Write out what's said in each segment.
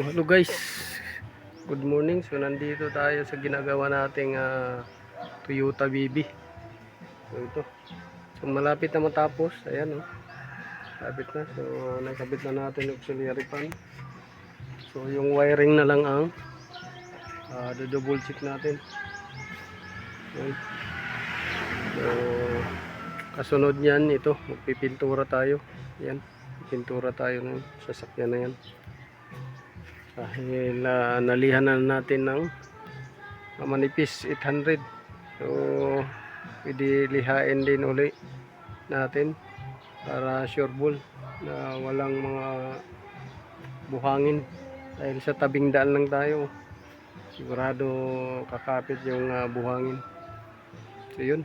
Hello guys, good morning. So nandito tayo sa ginagawa nating Toyota BB. So ito, so malapit na matapos. Ayan oh, malapit na. So nakabit na natin yung auxiliary fan. So yung wiring na lang ang double check natin. Ayan. So kasunod niyan ito, magpipintura tayo. Ayan, pipintura tayo ng sasakyan na yan. Dahil nalihan na natin ng manipis 800. So pwede lihain din uli natin para sure ball na walang mga buhangin, dahil sa tabing daan lang tayo, sigurado kakapit yung buhangin. So yun.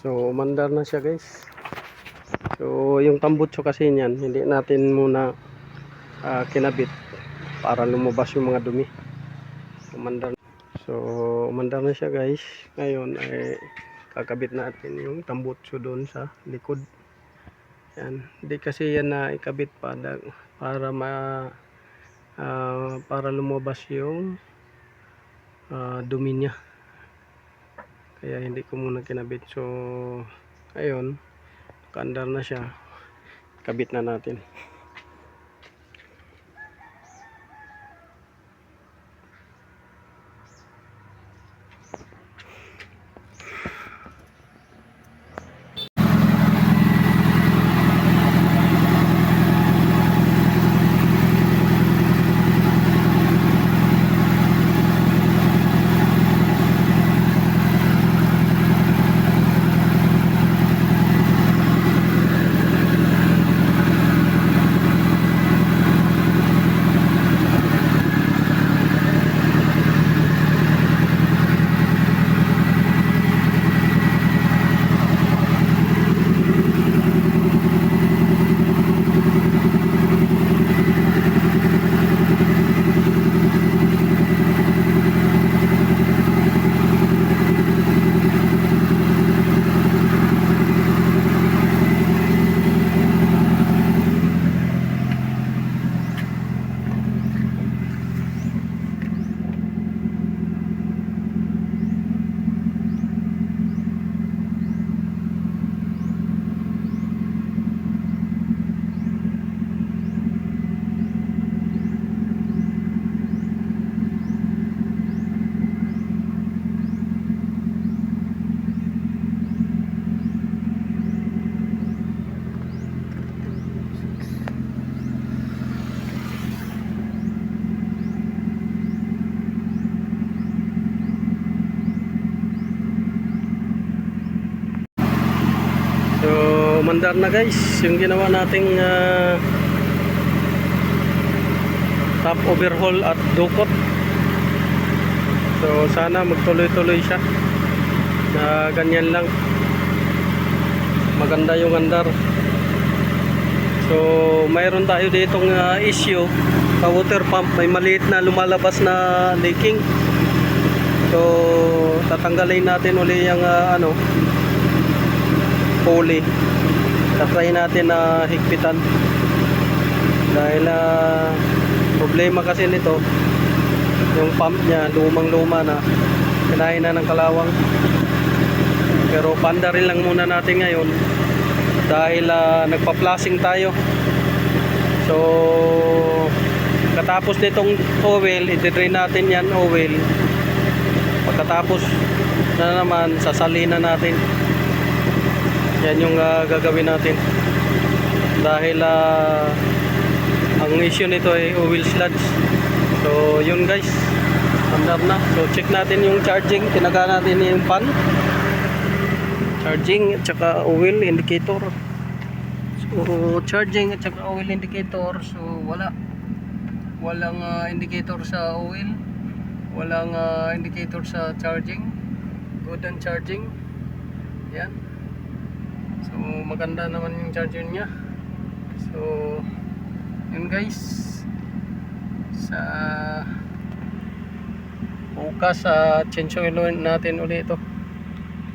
So umandar na siya guys. So yung tambutso kasi niyan, hindi natin muna kinabit para lumabas yung mga dumi. Umandar. So umandar na siya guys. Ngayon ay kakabit natin yung tambutso doon sa likod. Yan. Hindi kasi yan na ikabit para para lumabas yung dumi niya. Kaya hindi ko muna kinabit. So ayun, kaandar na siya, kabit na natin. Umandar na guys yung ginawa nating top overhaul at dukot. So sana magtuloy-tuloy siya na ganyan lang, maganda yung andar. So mayroon tayo ditong issue sa water pump, may maliit na lumalabas na leaking. So tatanggalin natin uli yung pulley. Tatry natin na higpitan dahil problema kasi nito, yung pump niya lumang luma na, kinain na ng kalawang. Pero pandarin lang muna natin ngayon dahil nagpa-flashing tayo. So katapos nitong oil, i-drain natin yan oil. Pagkatapos na naman sasalina natin. Yan yung gagawin natin dahil ang issue nito ay oil sludge. So yun guys, andar na. So check natin yung charging, tinaga natin yung pan, charging at saka oil indicator. So charging at saka oil indicator, so walang indicator sa oil, walang indicator sa charging. Good on charging. Yan. So maganda naman yung charger niya. So yun guys, sa bukas change oil natin ulit ito.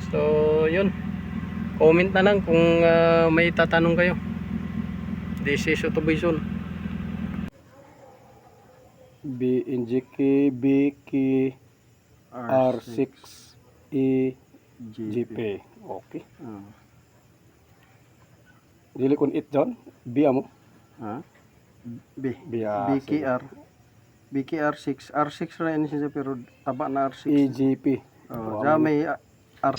So yun, comment na lang kung may tatanong kayo. This is Autobison BNGK BK R6 EGP. Okay. Dili kon it John, B amo. BKR BKR6 R6 ra ini siya pero taba na R6 EGP. Ja may R.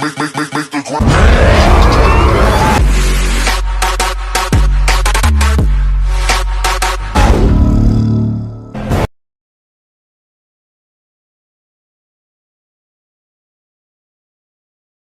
Make